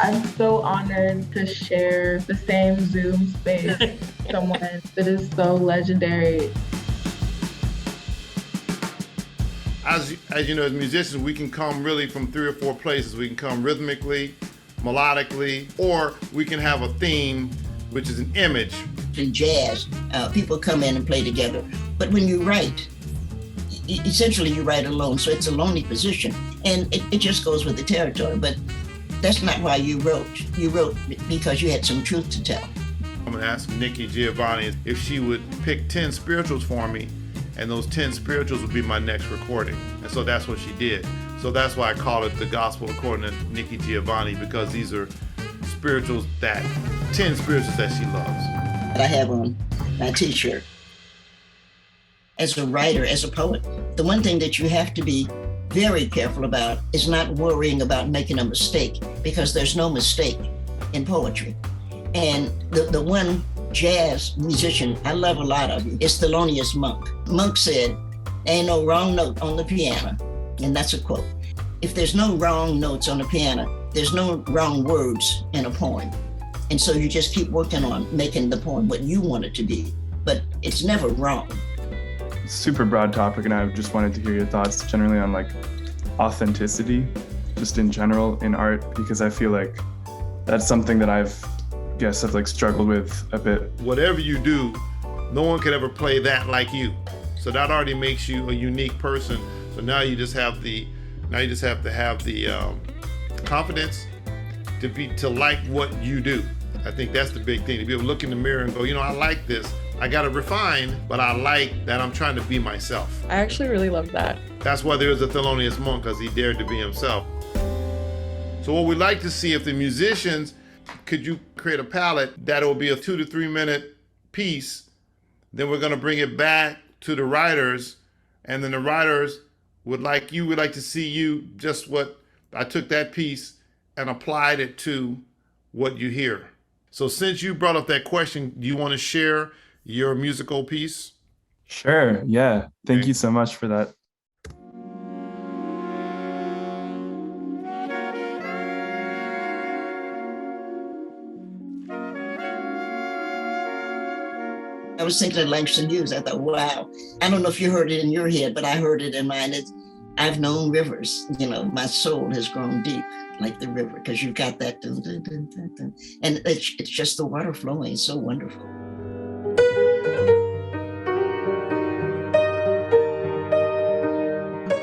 I'm so honored to share the same Zoom space with someone that is so legendary. As you know, as musicians, we can come really from 3 or 4 places. We can come rhythmically, melodically, or we can have a theme, which is an image. In jazz, people come in and play together. But when you write, essentially you write alone, so it's a lonely position. And it just goes with the territory. But that's not why you wrote. You wrote because you had some truth to tell. I'm gonna ask Nikki Giovanni if she would pick 10 spirituals for me, and those 10 spirituals would be my next recording. And so that's what she did. So that's why I call it the gospel according to Nikki Giovanni, because these are spirituals 10 spirituals that she loves. I have on my t-shirt. As a writer, as a poet, the one thing that you have to be very careful about is not worrying about making a mistake, because there's no mistake in poetry. And the one jazz musician I love a lot of is Thelonious Monk. Monk said, "Ain't no wrong note on the piano," and that's a quote. If there's no wrong notes on the piano, there's no wrong words in a poem. And so you just keep working on making the poem what you want it to be, but it's never wrong. Super broad topic, and I just wanted to hear your thoughts generally on like authenticity, just in general in art, because I feel like that's something that I've like struggled with a bit. Whatever you do, no one could ever play that like you. So that already makes you a unique person. So now you just have to have the confidence to like what you do. I think that's the big thing, to be able to look in the mirror and go, I like this. I got to refine, but I like that I'm trying to be myself. I actually really love that. That's why there's a Thelonious Monk, because he dared to be himself. So what we'd like to see, if the musicians, could you create a palette that will be a 2 to 3 minute piece? Then we're going to bring it back to the writers, and then the writers would like to see you just what I took that piece and applied it to what you hear. So since you brought up that question, do you want to share your musical piece? Sure, yeah. Thank you so much for that. I was thinking of Langston Hughes. I thought, wow. I don't know if you heard it in your head, but I heard it in mine. I've known rivers. My soul has grown deep like the river, because you've got that. Dun, dun, dun, dun, dun. And it's just the water flowing. It's so wonderful.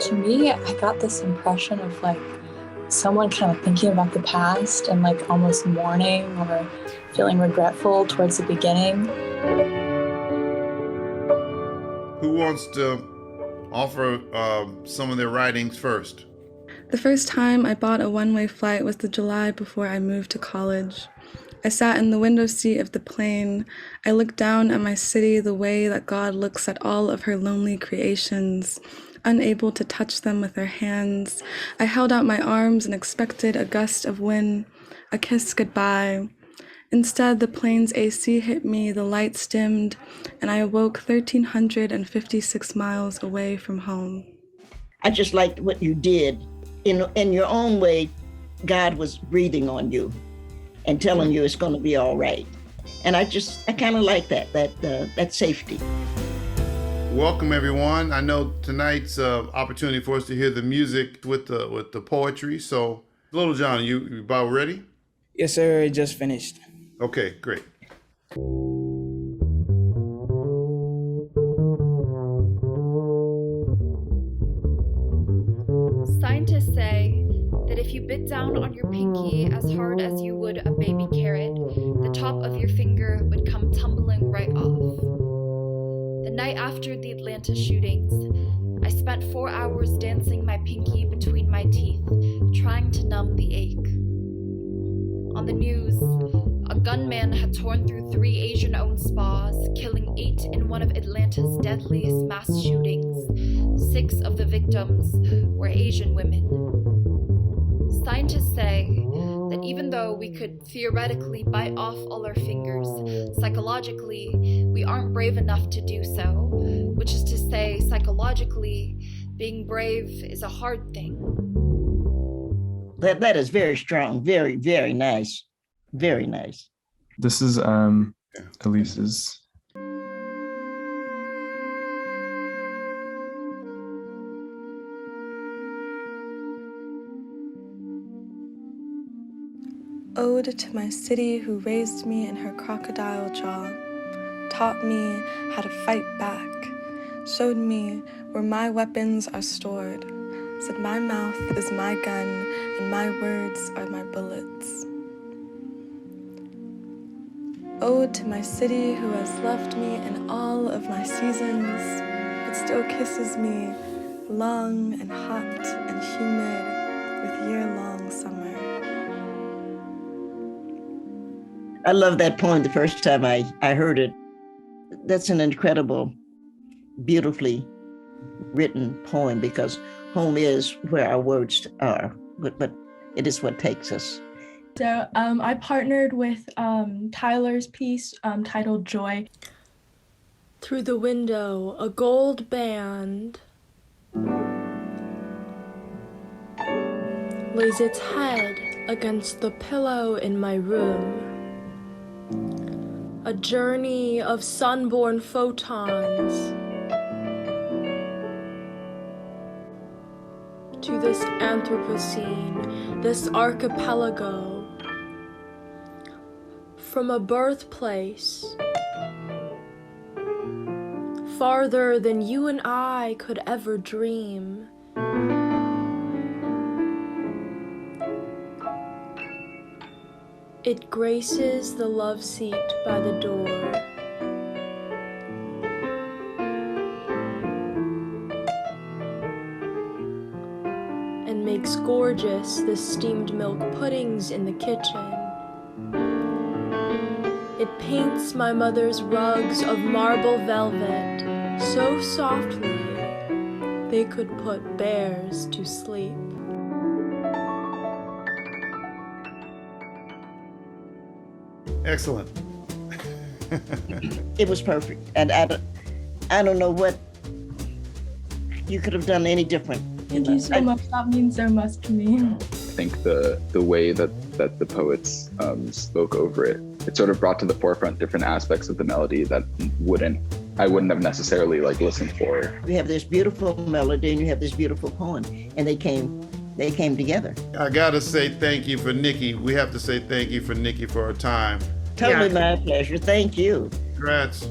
To me, I got this impression of like someone kind of thinking about the past and like almost mourning or feeling regretful towards the beginning. Who wants to offer some of their writings first? The first time I bought a one-way flight was the July before I moved to college. I sat in the window seat of the plane. I looked down at my city the way that God looks at all of her lonely creations, unable to touch them with her hands. I held out my arms and expected a gust of wind, a kiss goodbye. Instead, the plane's AC hit me, the lights dimmed, and I awoke 1,356 miles away from home. I just liked what you did. In your own way, God was breathing on you and telling you it's going to be all right. And I kind of like that safety. Welcome, everyone. I know tonight's opportunity for us to hear the music with the poetry. So, Little John, you about ready? Yes, sir. I just finished. Okay, great. Scientists say that if you bit down on your pinky as hard as you would a baby carrot, the top of your finger would come tumbling right off. The night after the Atlanta shootings, I spent 4 hours dancing my pinky between my teeth, trying to numb the ache. On the news, a gunman had torn through 3 Asian-owned spas, killing 8 in one of Atlanta's deadliest mass shootings. 6 of the victims were Asian women. Scientists say that even though we could theoretically bite off all our fingers, psychologically, we aren't brave enough to do so, which is to say, psychologically, being brave is a hard thing. That is very strong. Very, very nice. Very nice. This is Elise's. Ode to my city who raised me in her crocodile jaw, taught me how to fight back, showed me where my weapons are stored, said my mouth is my gun and my words are my bullets. Ode to my city who has left me in all of my seasons, but still kisses me long and hot and humid with year-long summer. I love that poem the first time I heard it. That's an incredible, beautifully written poem, because home is where our words are, but it is what takes us. So I partnered with Tyler's piece titled Joy. Through the window, a gold band lays its head against the pillow in my room. A journey of sunborn photons to this Anthropocene, this archipelago, from a birthplace farther than you and I could ever dream. It graces the love seat by the door. And makes gorgeous the steamed milk puddings in the kitchen. It paints my mother's rugs of marble velvet so softly they could put bears to sleep. Excellent. It was perfect. And I don't know what you could have done any different. Thank you so much. That means so much to me. I think the way that the poets spoke over it, it sort of brought to the forefront different aspects of the melody that I wouldn't have necessarily listened for. You have this beautiful melody and you have this beautiful poem, and they came together. I gotta say thank you for Nikki. We have to say thank you for Nikki for her time. Totally my pleasure. Thank you. Congrats.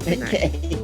Okay.